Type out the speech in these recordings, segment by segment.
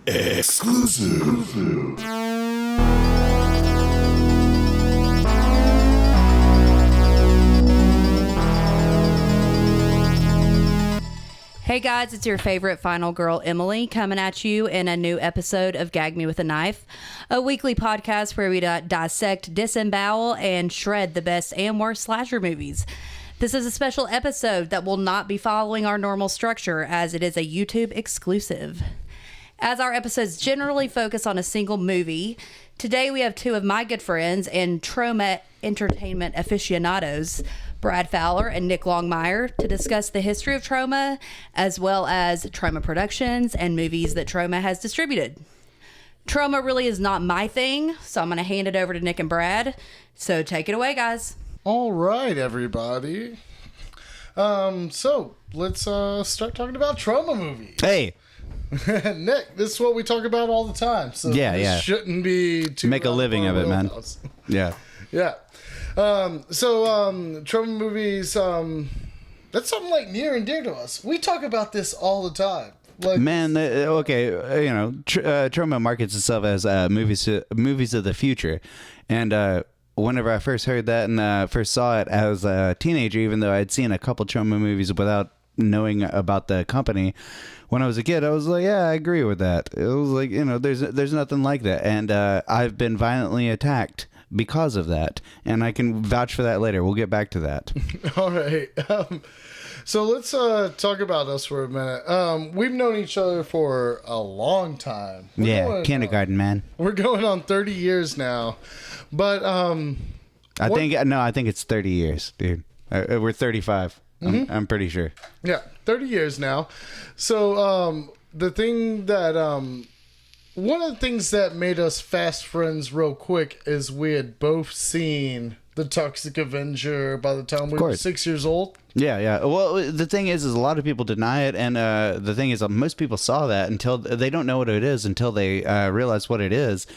Exclusive. Hey guys, it's your favorite final girl, Emily, coming at you in a new episode of Gag Me with a Knife, a weekly podcast where we dissect, disembowel, and shred the best and worst slasher movies. This is a special episode that will not be following our normal structure as it is a YouTube exclusive. As our episodes generally focus on a single movie, today we have two of my good friends and Troma Entertainment aficionados, Brad Fowler and Nick Longmire, to discuss the history of Troma, as well as Troma productions and movies that Troma has distributed. Troma really is not my thing, so I'm going to hand it over to Nick and Brad. So take it away, guys. All right, everybody. So let's start talking about Troma movies. Hey. Nick, this is what we talk about all the time. So this shouldn't be too make a living of it, man. Yeah. Yeah. Troma movies, that's something like near and dear to us. We talk about this all the time. Like, man, Troma markets itself as movies of the future. And whenever I first heard that and first saw it as a teenager, even though I'd seen a couple Troma movies without knowing about the company, when I was a kid, I was like, yeah, I agree with that. It was like, there's nothing like that. And I've been violently attacked because of that, and I can vouch for that later. We'll get back to that. All right. So let's talk about us for a minute. We've known each other for a long time. Kindergarten, man. We're going on 30 years now, but I think it's 30 years, dude. We're 35. Mm-hmm. I'm pretty sure. Yeah, 30 years now. So the thing that one of the things that made us fast friends real quick is we had both seen the Toxic Avenger by the time we were 6 years old. Yeah. Well, the thing is a lot of people deny it, and the thing is most people saw that until they don't know what it is until they realize what it is,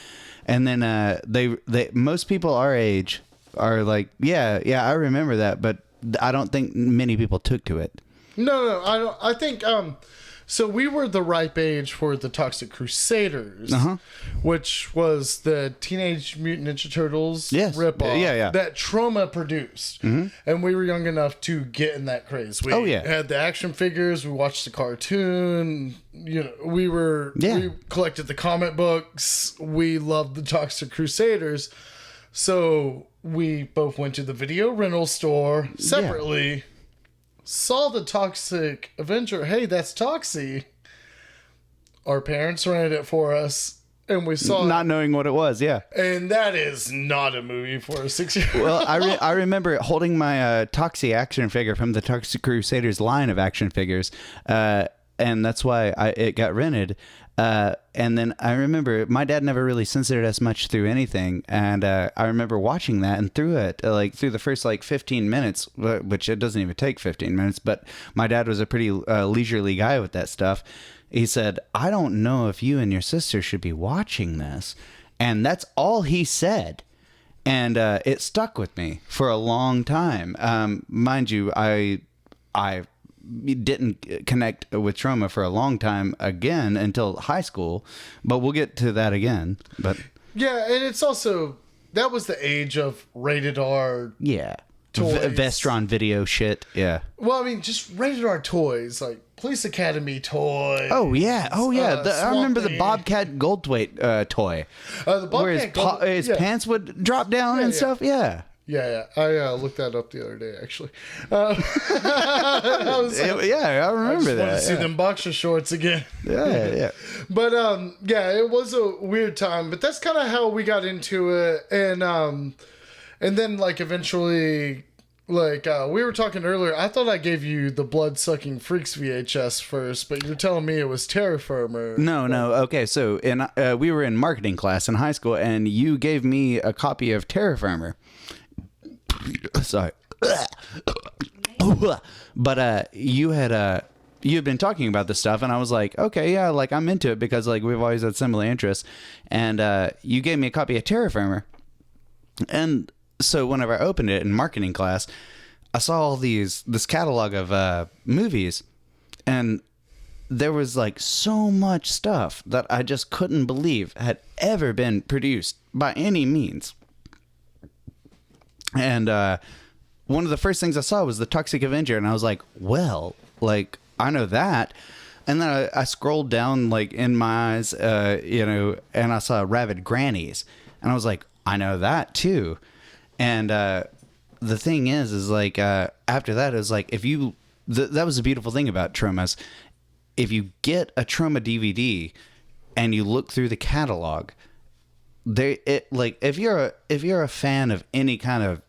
and then they most people our age are like, yeah, I remember that, but I don't think many people took to it. No, I don't. I think so we were the ripe age for the Toxic Crusaders, which was the Teenage Mutant Ninja Turtles ripoff that Troma produced. Mm-hmm. And we were young enough to get in that craze. We had the action figures, we watched the cartoon, we collected the comic books, we loved the Toxic Crusaders. So we both went to the video rental store separately. Saw the Toxic Avenger. Hey, that's Toxie. Our parents rented it for us, and we saw not knowing what it was. Yeah, and that is not a movie for a 6-year-old. Well, I remember holding my Toxie action figure from the Toxic Crusaders line of action figures, and that's why it got rented. And then I remember my dad never really censored us much through anything. And I remember watching that, and through the first 15 minutes, which it doesn't even take 15 minutes, but my dad was a pretty leisurely guy with that stuff. He said, I don't know if you and your sister should be watching this. And that's all he said. And it stuck with me for a long time. Mind you, I didn't connect with Troma for a long time again until high school, but we'll get to that again. But yeah, and it's also that was the age of rated R. Yeah, toys. Vestron video shit. Yeah. Well, I mean, just rated R toys like Police Academy toys. Oh yeah. I remember the Bobcat Goldthwait toy. The Bobcat his pants would drop down and stuff. Yeah. Yeah. I looked that up the other day, actually. I remember that. Want to see them boxer shorts again. Yeah. But it was a weird time. But that's kind of how we got into it, and then eventually. We were talking earlier, I thought I gave you the Blood-Sucking Freaks VHS first, but you're telling me it was Terra Firma. No. Okay, so we were in marketing class in high school, and you gave me a copy of Terra Firma. Sorry. But you had been talking about this stuff, and I was like, okay, yeah, I'm into it because we've always had similar interests. And you gave me a copy of Terra Firma. And so whenever I opened it in marketing class, I saw all this catalog of movies, and there was like so much stuff that I just couldn't believe had ever been produced by any means. And one of the first things I saw was the Toxic Avenger, and I was like, well, like, I know that. And then I scrolled down, like, in my eyes, and I saw Rabid Grannies, and I was like, I know that too. And the thing is like, after that, it was like, that was the beautiful thing about Tromas. If you get a Troma DVD and you look through the catalog, if you're a fan of any kind of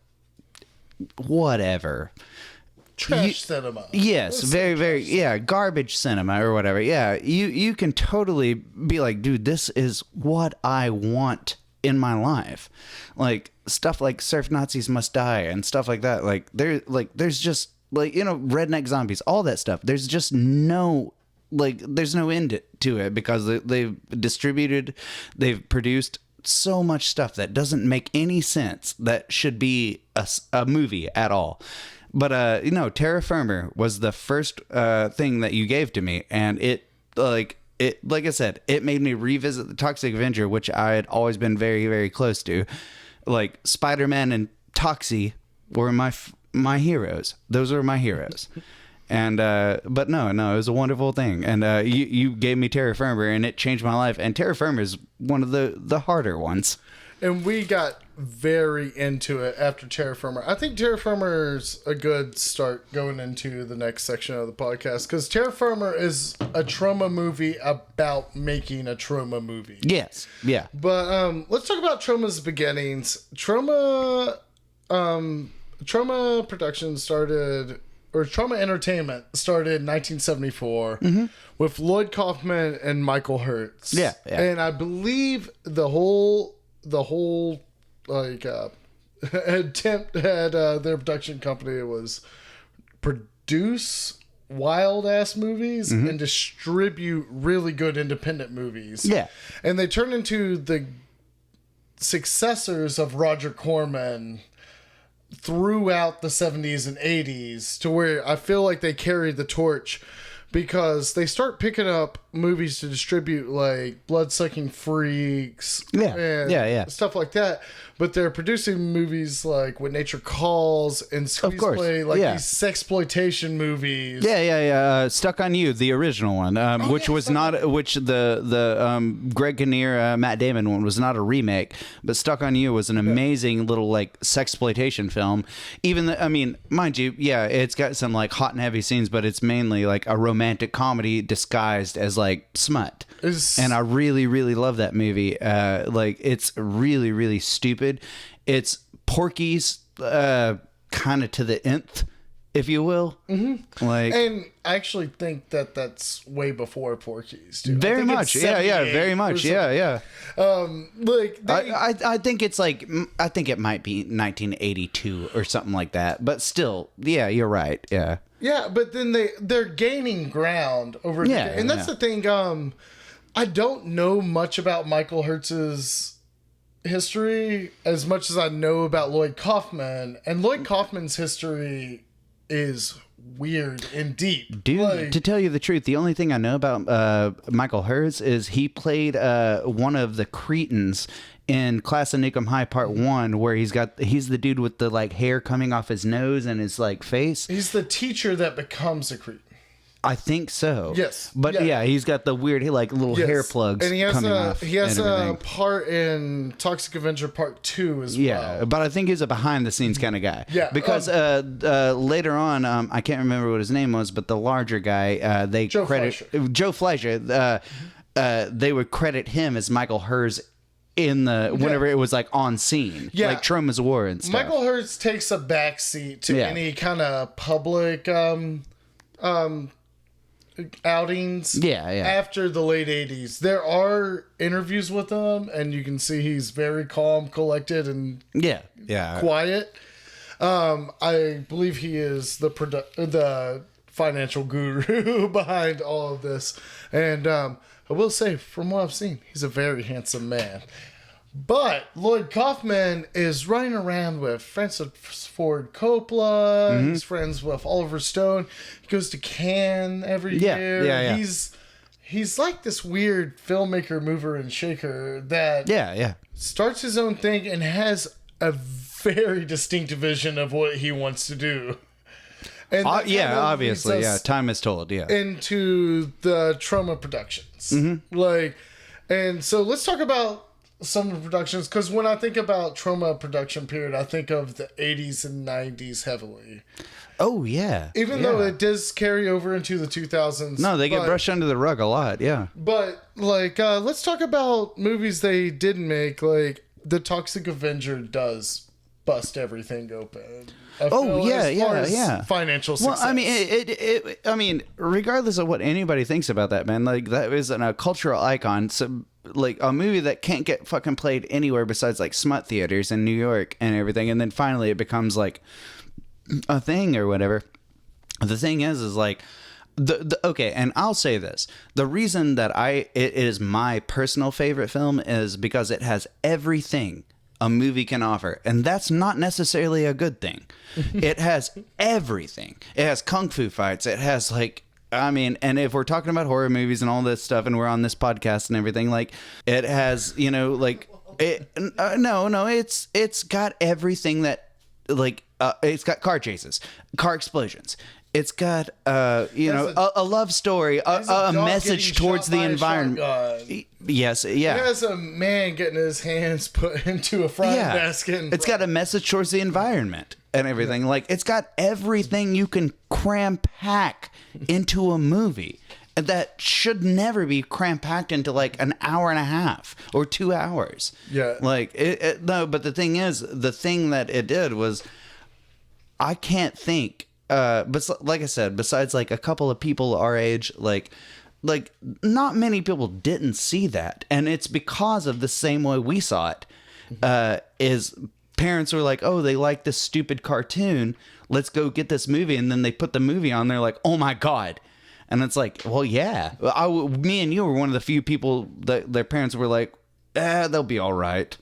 whatever cinema, yes, very, very, garbage cinema or whatever, you can totally be like, dude, this is what I want in my life. Like stuff like Surf Nazis Must Die and stuff like that. There's just Redneck Zombies, all that stuff. There's just there's no end to it, because they've produced so much stuff that doesn't make any sense, that should be a movie at all. But Terra Firma was the first thing that you gave to me, and it like I said, it made me revisit the Toxic Avenger, which I had always been very, very close to. Like Spider-Man and Toxie were my heroes. Those were my heroes. And but no, it was a wonderful thing. And you gave me Terra Firma, and it changed my life. And Terra Firma is one of the harder ones. And we got very into it after Terra Firma. I think Terra Firma is a good start going into the next section of the podcast, because Terra Firma is a Troma movie about making a Troma movie. Yes, yeah. But let's talk about Troma's beginnings. Troma production started, or Troma Entertainment started in 1974 with Lloyd Kaufman and Michael Hertz. Yeah. And I believe the whole attempt at their production company was produce wild ass movies and distribute really good independent movies. Yeah. And they turned into the successors of Roger Corman throughout the 70s and 80s, to where I feel like they carried the torch, because they start picking up movies to distribute, like Blood-Sucking Freaks and stuff like that. But they're producing movies like When Nature Calls and Squeeze Play, these sexploitation movies. Stuck on You, the original one, which the Greg Kinnear, Matt Damon one was not a remake, but Stuck on You was an amazing little like sexploitation film. Mind you, it's got some like hot and heavy scenes, but it's mainly like a romantic comedy disguised as like smut. And I really, really love that movie. It's really, really stupid. It's Porky's kind of to the nth, if you will. Mm-hmm. And I actually think that's way before Porky's too. Very much, very much, I think it's like, I think it might be 1982 or something like that. But still, you're right. Yeah. Yeah, but then they're gaining ground over here, and that's the thing. I don't know much about Michael Hertz's history as much as I know about Lloyd Kaufman, and Lloyd Kaufman's history is weird and deep. Dude, to tell you the truth, the only thing I know about Michael Hertz is he played one of the Cretans in Class of Nukem High Part 1, where he's the dude with the like hair coming off his nose and his like face. He's the teacher that becomes a Cretan. I think so. Yes. But he's got the weird like little hair plugs coming off. He has a part in Toxic Avenger Part 2 as well. Yeah, but I think he's a behind the scenes kind of guy. Yeah. Because later on, I can't remember what his name was, but the larger guy, Joe Fleischer, they would credit him as Michael Hertz in whenever it was like on scene, like Troma's War and stuff. Michael Hertz takes a backseat to any kind of public outings after the late 80s. There are interviews with him, and you can see he's very calm, collected, and quiet. I believe he is the financial guru behind all of this. And I will say, from what I've seen, he's a very handsome man. But Lloyd Kaufman is running around with Francis Ford Coppola. He's friends with Oliver Stone. He goes to Cannes every year. Yeah. He's like this weird filmmaker, mover, and shaker that starts his own thing and has a very distinct vision of what he wants to do. And obviously, time is told, into the Troma productions. And so let's talk about some of the productions, because when I think about Troma production period, I think of the 80s and 90s heavily. Oh, yeah. Even though it does carry over into the 2000s. No, they get brushed under the rug a lot, yeah. But, like, let's talk about movies they didn't make. Like, The Toxic Avenger does bust everything open. Financial success. Well, I mean, regardless of what anybody thinks about that, man, like, that is a cultural icon. So, like, a movie that can't get fucking played anywhere besides, like, smut theaters in New York and everything. And then finally it becomes, like, a thing or whatever. The thing is like, okay, and I'll say this. The reason that it is my personal favorite film is because it has everything a movie can offer, and that's not necessarily a good thing. It has everything. It has kung fu fights. It has, like, I mean, and if we're talking about horror movies and all this stuff, and we're on this podcast and everything, like, it has, you know, like, it's got everything that, like, it's got car chases, car explosions. It's got, a love story, a message towards the environment. Yes, yeah. It has a man getting his hands put into a frying basket. It's got a message towards the environment and everything. Like, it's got everything you can pack into a movie that should never be packed into, like, an hour and a half or 2 hours. Yeah. Like, no, but the thing is, the thing that it did was, I can't think... but like I said, besides, like, a couple of people our age, like not many people didn't see that, and it's because of the same way we saw it. Is parents were like, oh, they like this stupid cartoon, let's go get this movie, and then they put the movie on, they're like, oh my god, and it's like, well, yeah, me and you were one of the few people that their parents were like, they'll be all right,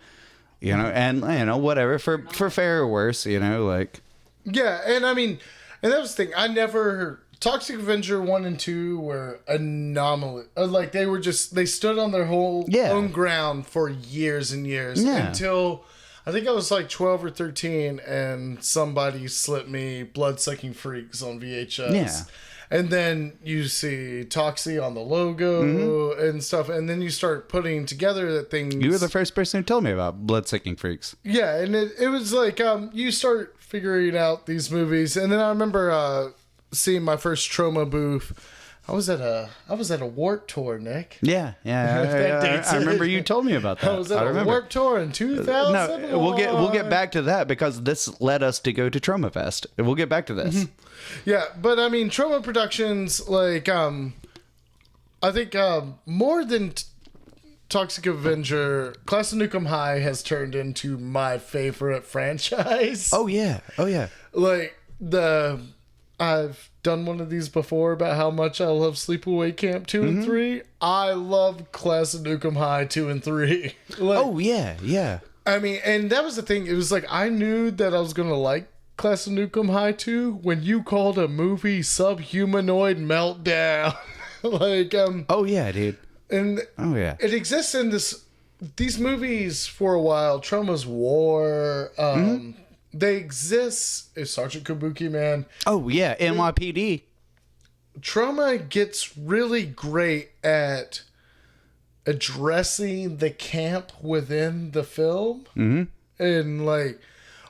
you know, and, you know, whatever, for fair or worse, you know, like, yeah, and I mean. And that was the thing. Toxic Avenger 1 and 2 were anomalous. Like, they stood on their own ground for years and years. Yeah. Until, I think I was like 12 or 13, and somebody slipped me Blood-Sucking Freaks on VHS. Yeah. And then you see Toxie on the logo and stuff, and then you start putting together that things... You were the first person who told me about Blood-Sucking Freaks. Yeah, and it was like, you start figuring out these movies, and then I remember seeing my first Troma booth. I was at a Warped Tour, Nick. Yeah. I remember you told me about that. I was at a Warped Tour in 2000. No, we'll get back to that, because this led us to go to Troma Fest. We'll get back to this. Yeah, but I mean, Troma Productions, like, I think more than Toxic Avenger, Class of Nukem High has turned into my favorite franchise. Oh yeah. Like, I've done one of these before about how much I love Sleepaway Camp 2 and 3. I love Class of Nukem High 2 and 3. Like, oh yeah. I mean, and that was the thing. It was like, I knew that I was gonna like Class of Nukem High 2 when you called a movie Subhumanoid Meltdown. Like, oh yeah, dude. And it exists in these movies for a while. Troma's War. They exist. Sergeant Kabuki Man. Oh yeah, NYPD. Troma gets really great at addressing the camp within the film, and, like,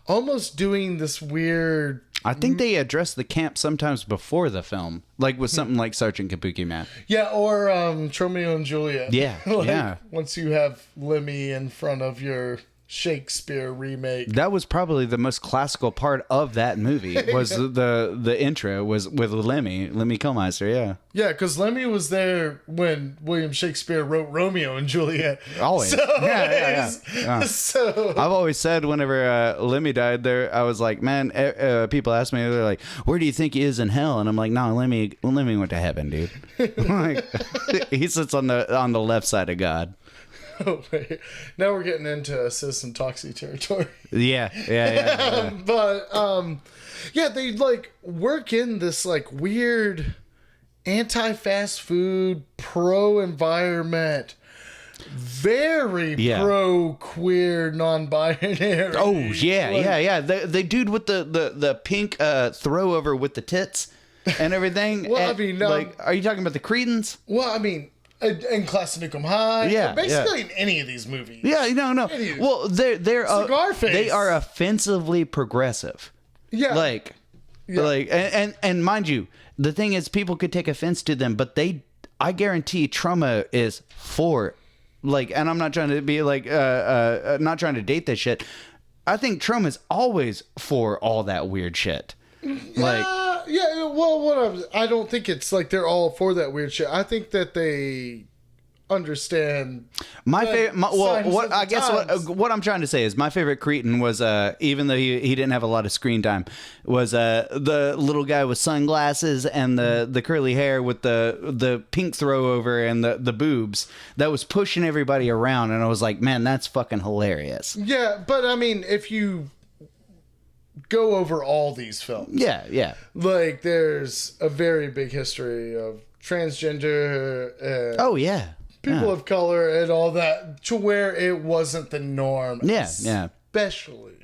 almost doing this weird... I think they address the camp sometimes before the film, like with something like Sergeant Kabuki Man. Yeah, or Romeo and Juliet. Yeah, like, once you have Lemmy in front of your Shakespeare remake. That was probably the most classical part of that movie. Was the intro was with Lemmy Kilmister. Yeah, because Lemmy was there when William Shakespeare wrote Romeo and Juliet. Always. So, yeah. So I've always said whenever Lemmy died there, I was like, man, people ask me, they're like, where do you think he is in hell? And I'm like, no, Lemmy went to heaven, dude. Like, he sits on the left side of God. Oh, wait. Now we're getting into Citizen Toxic territory. Yeah. But, yeah, they, like, work in this, like, weird anti-fast food, pro-environment, very pro-queer, non-binary. Oh, yeah. The dude with the pink throw-over with the tits and everything. Well, I mean... like, are you talking about the Cretans? Well, I mean... in Class of Nukem High, basically in any of these movies. Yeah, no. Well, they're Cigar face. They are offensively progressive. Yeah, like, and mind you, the thing is, people could take offense to them, but I guarantee, Troma is for, like, and I'm not trying to be like, not trying to date this shit. I think Troma is always for all that weird shit. Like. Yeah, well, I don't think it's like they're all for that weird shit. I think that they understand. My favorite. What I'm trying to say is my favorite Cretan was even though he didn't have a lot of screen time, was the little guy with sunglasses and the curly hair with the pink throw over and the boobs that was pushing everybody around, and I was like, man, that's fucking hilarious. Yeah, but I mean, if you go over all these films. Yeah. Like, there's a very big history of transgender and people of color and all that, to where it wasn't the norm. Yeah. Especially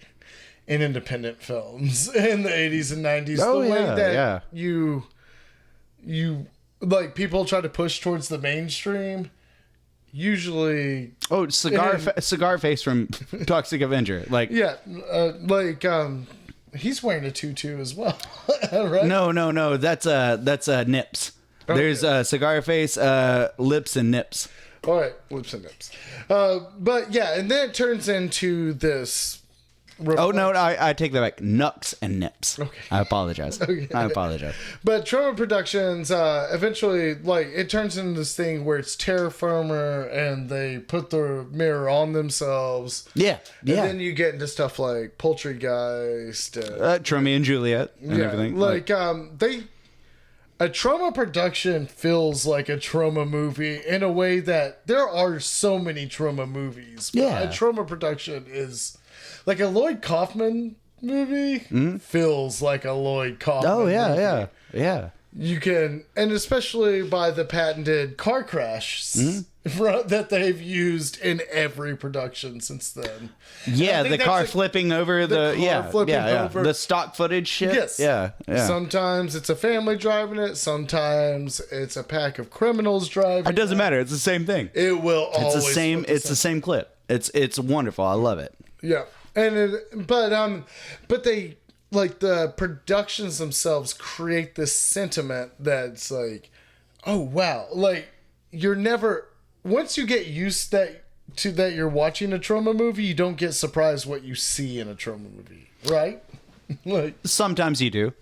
in independent films in the 80s and 90s. Oh, the way that you like, people try to push towards the mainstream. Usually... Oh, cigar face from Toxic Avenger. Like... Yeah, he's wearing a tutu as well, right? No. That's Nips. Okay. There's cigar face, lips, and nips. All right, lips and nips. But yeah, and then it turns into this. Oh no, I take that back. Nux and nips. Okay, I apologize. Okay. I apologize. But Troma Productions eventually, like, it turns into this thing where it's terra firma, and they put the mirror on themselves. Yeah. And then you get into stuff like Poultrygeist, Tromeo and Juliet, and everything. Like a Troma production feels like a Troma movie in a way that there are so many Troma movies. Yeah, a Troma production is. Like, a Lloyd Kaufman movie feels like a Lloyd Kaufman movie. Yeah. You can, and especially by the patented car crash that they've used in every production since then. Yeah, the car flipping over over. The stock footage shit. Yes. Yeah. Sometimes it's a family driving it. Sometimes it's a pack of criminals driving it. It doesn't matter. It's the same thing. It will always. It's the same clip. It's wonderful. I love it. Yeah. But they, like, the productions themselves create this sentiment that's like, oh wow, like, you're never, once you get used to that you're watching a Troma movie, you don't get surprised what you see in a Troma movie, right? Like, sometimes you do.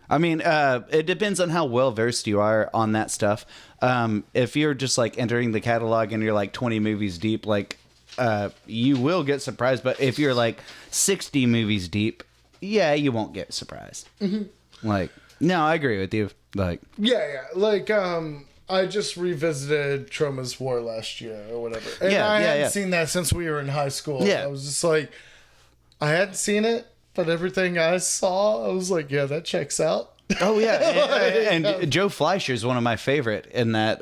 I mean, it depends on how well versed you are on that stuff. If you're just like entering the catalog and you're like 20 movies deep, like, you will get surprised, but if you're like 60 movies deep, you won't get surprised. Like, no, I agree with you. Like, like, I just revisited Troma's War last year or whatever, and I hadn't seen that since we were in high school. I was just like, I hadn't seen it, but everything I saw, I was like, yeah, that checks out. Oh yeah, and Joe Fleischer is one of my favorite in that.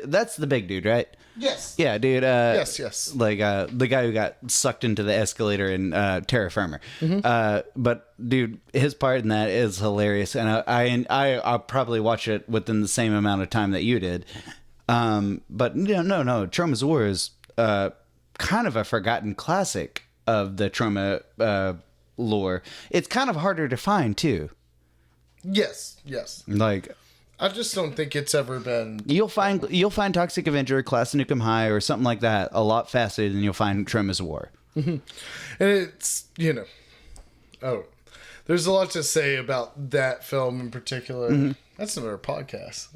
That's the big dude, right? Yes. Yeah, dude. Yes. Like the guy who got sucked into the escalator in Terra Firma. But dude, his part in that is hilarious, and I'll probably watch it within the same amount of time that you did. But no. Troma's War is kind of a forgotten classic of the Troma lore. It's kind of harder to find too. Yes. Like, I just don't think it's ever been. You'll find Toxic Avenger, Class of Nukem High, or something like that a lot faster than you'll find Troma's War. And it's, there's a lot to say about that film in particular. That's another podcast.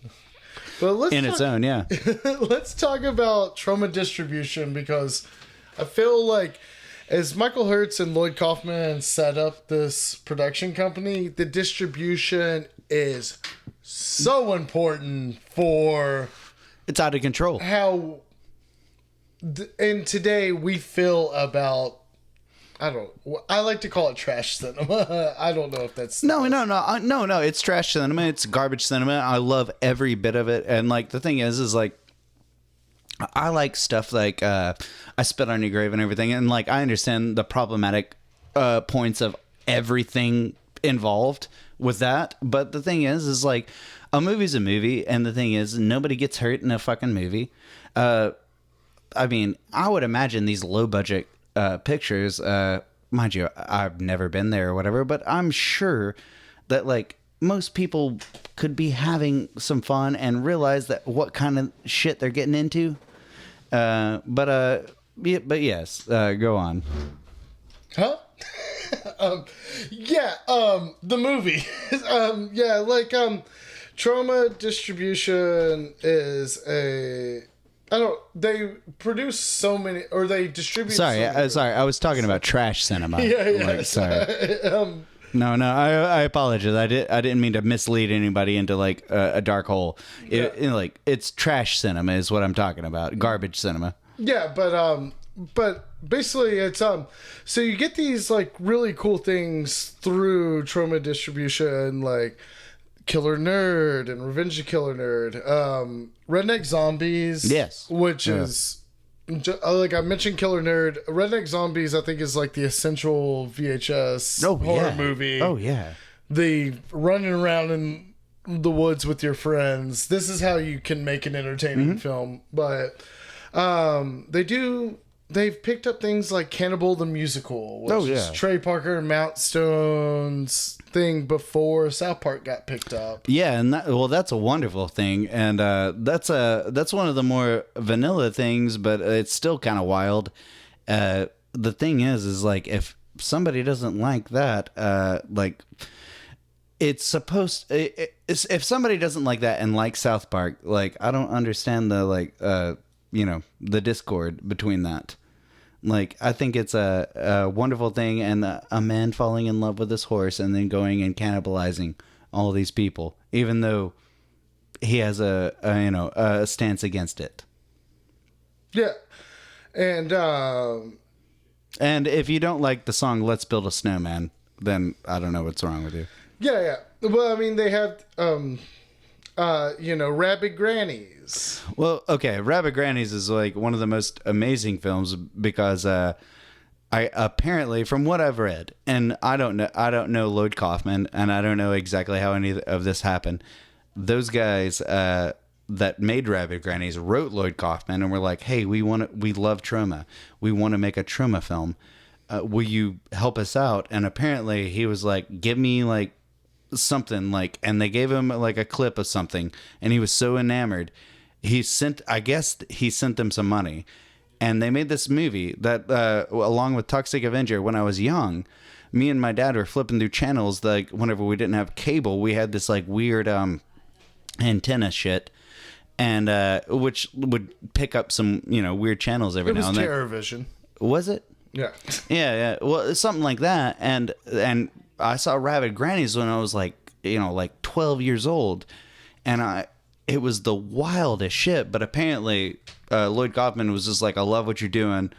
But its own, yeah. Let's talk about Troma distribution, because I feel like, as Michael Hertz and Lloyd Kaufman set up this production company, the distribution is so important for... It's out of control. How and today we feel about, I like to call it trash cinema. I don't know if that's... No. It's trash cinema. It's garbage cinema. I love every bit of it. And, like, the thing is like, I like stuff like I Spit on Your Grave and everything. And, like, I understand the problematic points of everything involved with that. But the thing is like, a movie's a movie. And the thing is, nobody gets hurt in a fucking movie. I mean, I would imagine these low-budget pictures, mind you, I've never been there or whatever, but I'm sure that, like, most people could be having some fun and realize that what kind of shit they're getting into. But yes, go on. Huh? The movie. Troma Distribution is they produce so many, or they distribute. Sorry, I was talking about trash cinema. Yeah. Like, sorry. No, I apologize. I didn't mean to mislead anybody into like a dark hole. It's trash cinema is what I'm talking about. Garbage cinema. Yeah, but basically it's so you get these like really cool things through Troma Distribution, like Killer Nerd and Revenge of Killer Nerd, Redneck Zombies, yes, which is like I mentioned Killer Nerd. Redneck Zombies, I think, is like the essential VHS horror movie. Oh yeah, the running around in the woods with your friends. This is how you can make an entertaining film. But they've picked up things like Cannibal the Musical, which is Trey Parker and Mount Stone's thing before South Park got picked up. Yeah, and that's a wonderful thing, and that's one of the more vanilla things, but it's still kind of wild. The thing is like, if somebody doesn't like that, like it's supposed, if somebody doesn't like that and like South Park, like I don't understand the like the discord between that. Like, I think it's a wonderful thing, and a man falling in love with his horse and then going and cannibalizing all these people, even though he has a stance against it. Yeah, and if you don't like the song "Let's Build a Snowman," then I don't know what's wrong with you. Yeah. Well, I mean, they have Rabid Grannies. Well, okay, Rabid Grannies is like one of the most amazing films because I apparently, from what I've read, and I don't know Lloyd Kaufman, and I don't know exactly how any of this happened. Those guys that made Rabid Grannies wrote Lloyd Kaufman and were like, "Hey, we love Troma. We want to make a Troma film. Will you help us out?" And apparently he was like, "Give me like something," like, and they gave him like a clip of something, and he was so enamored he sent them some money, and they made this movie that along with Toxic Avenger. When I was young, me and my dad were flipping through channels, like whenever we didn't have cable, we had this like weird antenna shit, and which would pick up some weird channels every now and then. It was TerraVision. Was it? Yeah. Well, something like that, and I saw Rabid Grannies when I was like 12 years old, and it was the wildest shit. But apparently, Lloyd Kaufman was just like, "I love what you're doing.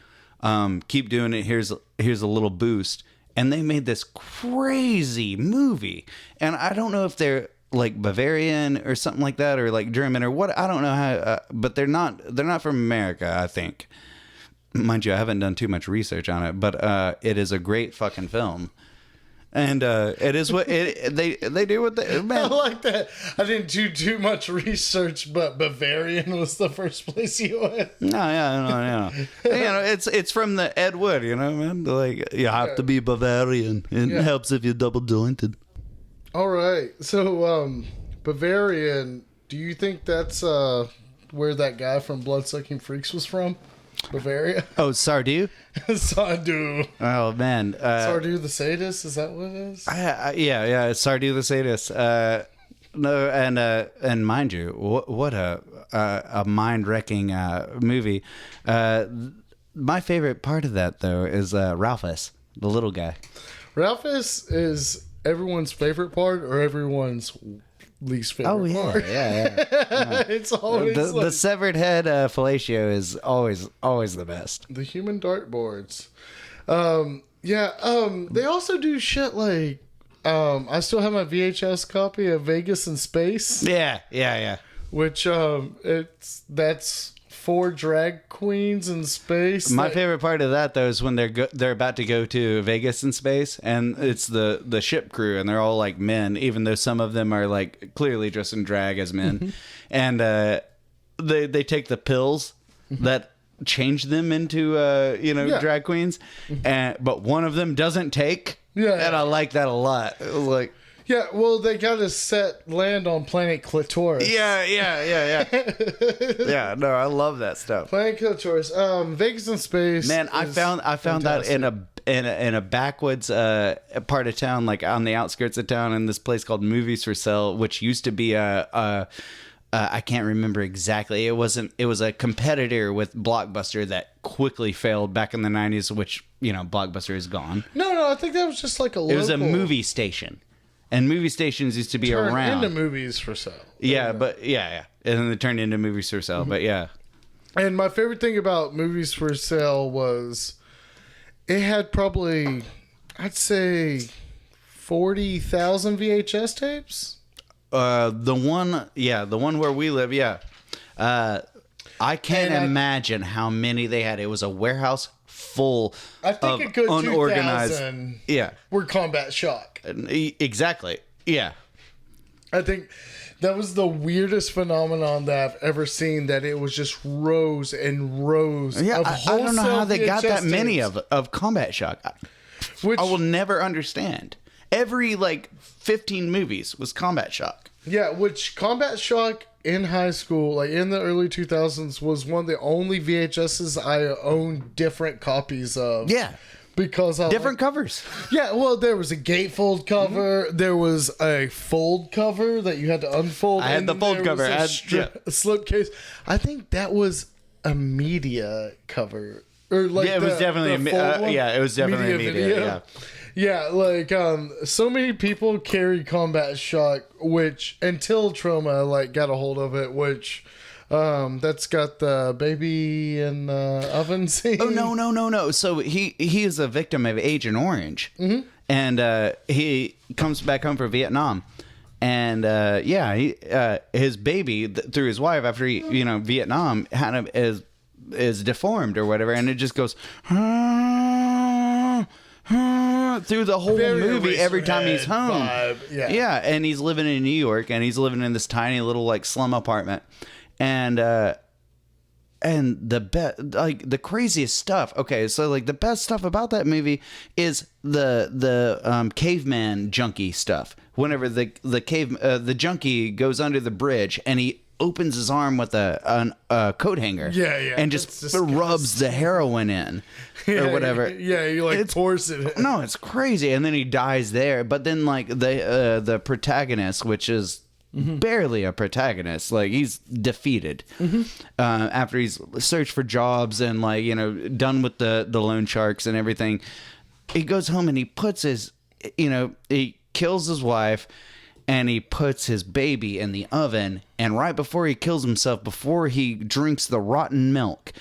Keep doing it. Here's a little boost." And they made this crazy movie, and I don't know if they're like Bavarian or something like that, or like German or what. I don't know how, but they're not from America, I think. Mind you, I haven't done too much research on it, but it is a great fucking film. And it is what they do what they, man. I like that. I didn't do too much research, but Bavarian was the first place you went. No. It's from the Ed Wood, man. Like, you have to be Bavarian. It helps if you're double jointed. All right. So Bavarian, do you think that's where that guy from Bloodsucking Freaks was from? Bavaria? Oh, Sardu? Sardu. Oh, man. Sardu the Sadist? Is that what it is? Yeah. Sardu the Sadist. No, and mind you, what a mind-wrecking movie. My favorite part of that, though, is Ralphus, the little guy. Ralphus is everyone's favorite part or everyone's least favorite. Oh yeah, part. yeah. It's always the severed head fellatio is always the best. The human dartboards. They also do shit like I still have my VHS copy of Vegas in Space. Yeah. Which that's 4 drag queens in space. My favorite part of that though is when they're about to go to Vegas in space, and it's the ship crew, and they're all like men, even though some of them are like clearly dressed in drag as men, and they take the pills that change them into drag queens, but one of them doesn't take. Yeah, and I like that a lot. It was like. Yeah, well, they got to land on planet Clitoris. Yeah. Yeah, no, I love that stuff. Planet Clitoris. Vegas in Space. Man, I found fantastic. that in a backwoods part of town, like on the outskirts of town, in this place called Movies for Sale, which used to be I can't remember exactly. It was a competitor with Blockbuster that quickly failed back in the 90s, which, Blockbuster is gone. No, I think that was just like a local... It was a movie station. And movie stations used to be around. Into Movies for Sale. Yeah, but yeah. And then they turned into Movies for Sale, but yeah. And my favorite thing about Movies for Sale was it had probably, I'd say, 40,000 VHS tapes. The one where we live, yeah. I can't imagine how many they had. It was a warehouse full of a good unorganized. Yeah, were Combat Shock. Exactly. Yeah. I think that was the weirdest phenomenon that I've ever seen. That it was just rows and rows. Yeah, of I don't know how they got that tapes. many of Combat Shock. Which I will never understand. Every 15 movies was Combat Shock. Yeah, which Combat Shock in high school, like in the early 2000s, was one of the only VHSs I owned different copies of. Yeah. Because different covers. Yeah, well, there was a gatefold cover. Mm-hmm. There was a fold cover that you had to unfold. I had the fold cover. A slipcase. I think that was a media cover. Or it was definitely it was definitely a media. Yeah, so many people carry Combat Shock, which until Troma got a hold of it, which that's got the baby in the oven scene. Oh no! So he is a victim of Agent Orange, and he comes back home from Vietnam, and his baby through his wife after Vietnam is deformed or whatever, and it just goes. Through the whole movie every time he's home. Yeah, and he's living in New York, and he's living in this tiny little slum apartment, and the craziest stuff. Okay, so the best stuff about that movie is the caveman junkie stuff. Whenever the junkie goes under the bridge and he opens his arm with a coat hanger, and just rubs the heroin in. Or whatever. Yeah, he pours it in. No, it's crazy. And then he dies there. But then the protagonist, which is barely a protagonist, he's defeated after he's searched for jobs and done with the loan sharks and everything. He goes home and he puts he kills his wife and he puts his baby in the oven, and right before he kills himself, before he drinks the rotten milk,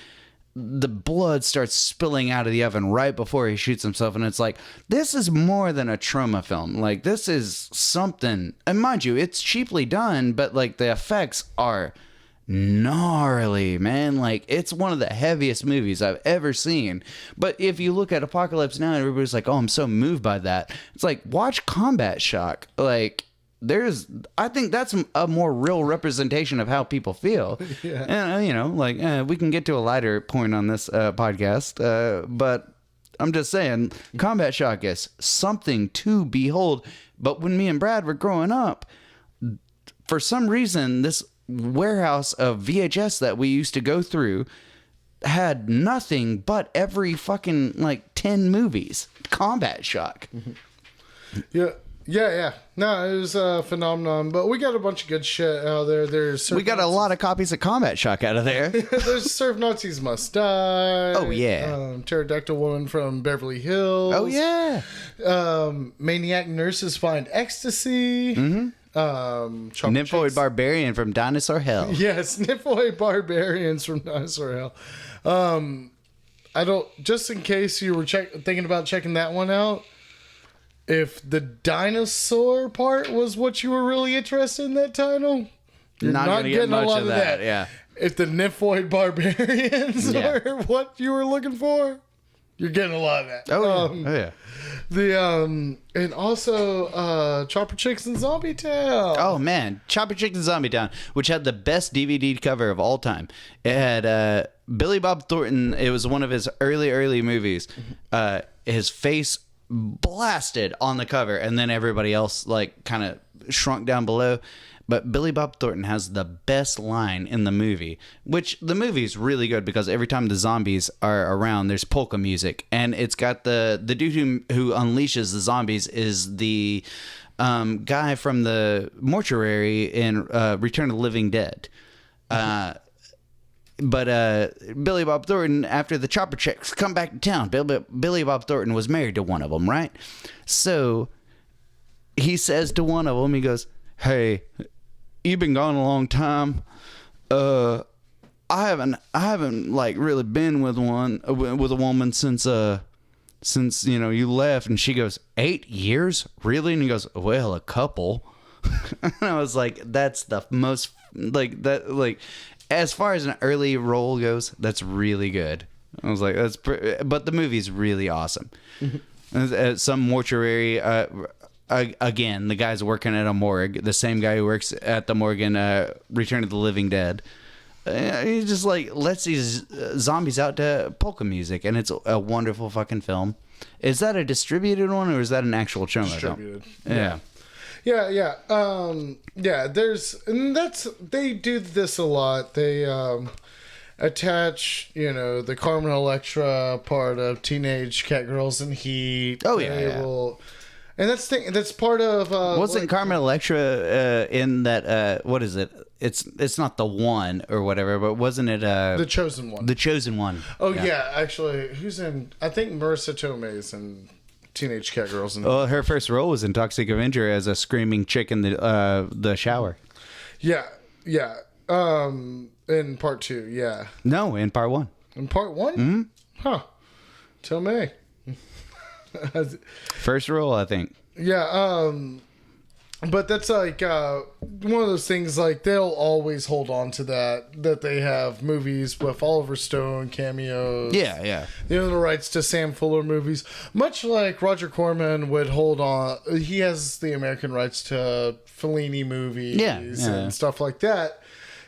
the blood starts spilling out of the oven right before he shoots himself. And it's this is more than a Troma film. This is something, and mind you, it's cheaply done, but the effects are gnarly, man. It's one of the heaviest movies I've ever seen. But if you look at Apocalypse Now, everybody's oh, I'm so moved by that. It's watch Combat Shock. I think that's a more real representation of how people feel. Yeah. And, we can get to a lighter point on this podcast, but I'm just saying, Combat Shock is something to behold. But when me and Brad were growing up, for some reason, this warehouse of VHS that we used to go through had nothing but every fucking 10 movies. Combat Shock. Yeah. Yeah. No, it was a phenomenon, but we got a bunch of good shit out there. We got a lot of copies of Combat Shock out of there. There's Surf Nazis Must Die. Oh, yeah. Pterodactyl Woman from Beverly Hills. Oh, yeah. Maniac Nurses Find Ecstasy. Nymphoid barbarian from Dinosaur Hell. Yes, Nymphoid barbarians from Dinosaur Hell. I don't. Just in case you were thinking about checking that one out, if the dinosaur part was what you were really interested in that title, you're not getting a lot of that. Yeah. If the Nymphoid barbarians are what you were looking for, you're getting a lot of that. Oh yeah. And also Chopper Chicks and Zombie Town. Oh man, Chopper Chicks and Zombie Town, which had the best DVD cover of all time. It had Billy Bob Thornton. It was one of his early movies. His face blasted on the cover, and then everybody else like kind of shrunk down below. But Billy Bob Thornton has the best line in the movie, which the movie's really good because every time the zombies are around, there's polka music. And it's got the dude who unleashes the zombies is the guy from the mortuary in Return of the Living Dead. But Billy Bob Thornton, after the Chopper Chicks come back to town, Billy Bob Thornton was married to one of them, right? So he says to one of them, he goes, "Hey, you've been gone a long time. I haven't like really been with a woman since you left." And she goes, 8 years? Really? And he goes, "Well, a couple." And I was like, that's the most like that, like as far as an early role goes, that's really good. I was like, but the movie's really awesome. Some mortuary, again, the guy's working at a morgue, the same guy who works at the morgue in Return of the Living Dead. He just like lets these zombies out to polka music, and it's a wonderful fucking film. Is that a distributed one, or is that an actual Troma distributed film? Yeah. They do this a lot. They attach, the Carmen Electra part of Teenage Catgirls and Heat. Oh yeah. And that's part of. Wasn't Carmen Electra in that? What is it? It's not the one or whatever, but wasn't it The Chosen One? The Chosen One. Oh yeah, actually, who's in? I think Marissa Tomei's in Teenage Catgirls. Well, her first role was in Toxic Avenger as a screaming chick in the shower. Yeah. In part 2, yeah. No, in part 1. In part 1? Mm-hmm. Huh. Tell me. First role, I think. Yeah, but that's like one of those things, like they'll always hold on to that they have movies with Oliver Stone cameos. Yeah. The rights to Sam Fuller movies, much like Roger Corman would hold on. He has the American rights to Fellini movies and stuff like that.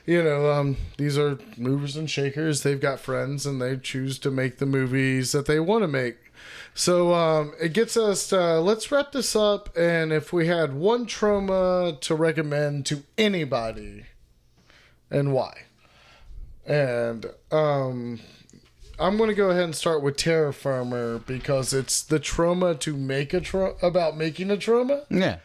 These are movers and shakers. They've got friends and they choose to make the movies that they want to make. So it gets us to, let's wrap this up. And if we had one Troma to recommend to anybody, and why? And I'm going to go ahead and start with Terra Firma because it's the Troma to make about making a Troma. Yeah.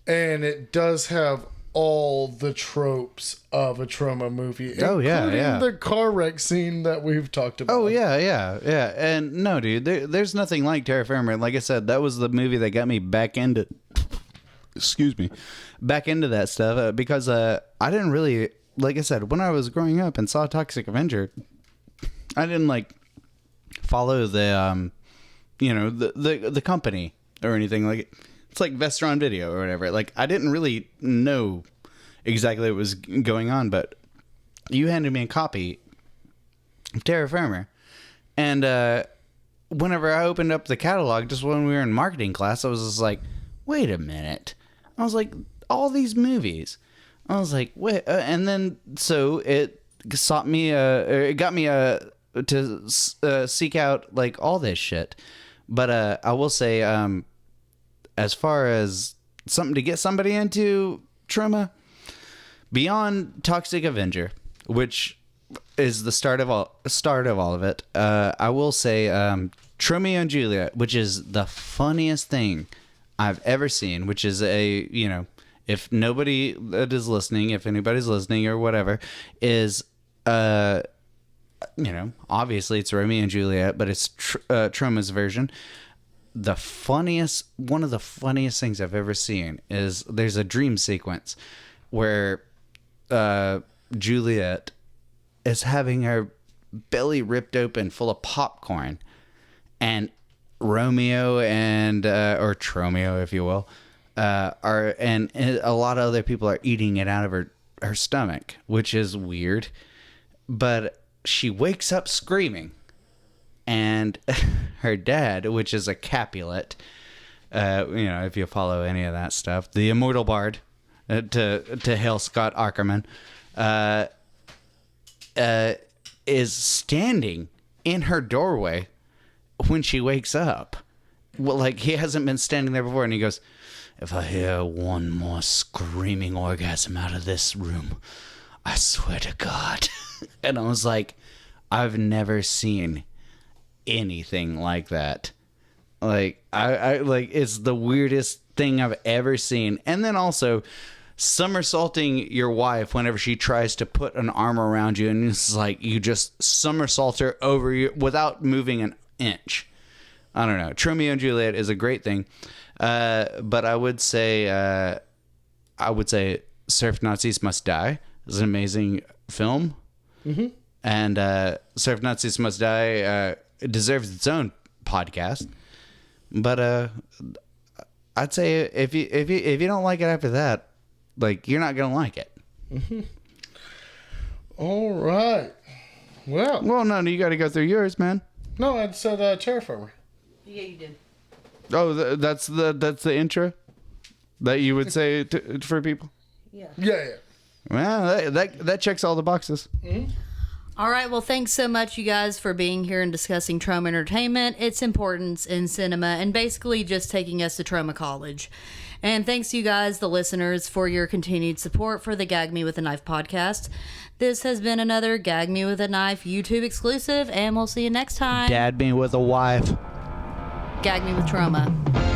And it does have all the tropes of a Troma movie. Oh, yeah. The car wreck scene that we've talked about. Oh, yeah. And no, dude, there's nothing like Terra Firma. Like I said, that was the movie that got me back into... back into that stuff because I didn't really... Like I said, when I was growing up and saw Toxic Avenger, I didn't, follow the, the company or anything like it. It's like Vestron Video or whatever. Like, I didn't really know exactly what was going on, but you handed me a copy of Terra Firma. And whenever I opened up the catalog, just when we were in marketing class, I was just like, wait a minute. I was like, all these movies. I was like, wait. And then, so it got me to seek out, all this shit. But I will say... as far as something to get somebody into Troma, beyond Toxic Avenger, which is the start of all of it, I will say Tromeo and Juliet, which is the funniest thing I've ever seen, which is if nobody that is listening, if anybody's listening or whatever, is obviously it's Romeo and Juliet, but it's Troma's version. one of the funniest things I've ever seen is there's a dream sequence where Juliet is having her belly ripped open full of popcorn, and Romeo and or Tromeo, if you will, and a lot of other people are eating it out of her stomach, which is weird. But she wakes up screaming, and her dad, which is a Capulet, if you follow any of that stuff, the immortal bard, to hail Scott Ackerman, is standing in her doorway when she wakes up. Well, like, he hasn't been standing there before, and he goes, "If I hear one more screaming orgasm out of this room, I swear to God." And I was like, I've never seen anything like that. Like, I like, it's the weirdest thing I've ever seen. And then also somersaulting your wife whenever she tries to put an arm around you, and it's like you just somersault her over you without moving an inch. I don't know. Tromeo and Juliet is a great thing, but I would say Surf Nazis Must Die is an amazing film. Mm-hmm. And Surf Nazis Must Die deserves its own podcast. But I'd say if you don't like it after that, like, you're not gonna like it. Mm-hmm. All right. Well, no, you got to go through yours, man. No, I said Terraformer. Yeah, you did. Oh, that's the intro that you would say for people. Yeah. Yeah. Well, that checks all the boxes. Mm-hmm. All right. Well, thanks so much, you guys, for being here and discussing Troma Entertainment, its importance in cinema, and basically just taking us to Troma College. And thanks, you guys, the listeners, for your continued support for the Gag Me with a Knife podcast. This has been another Gag Me with a Knife YouTube exclusive, and we'll see you next time. Gag me with a wife. Gag Me with Troma.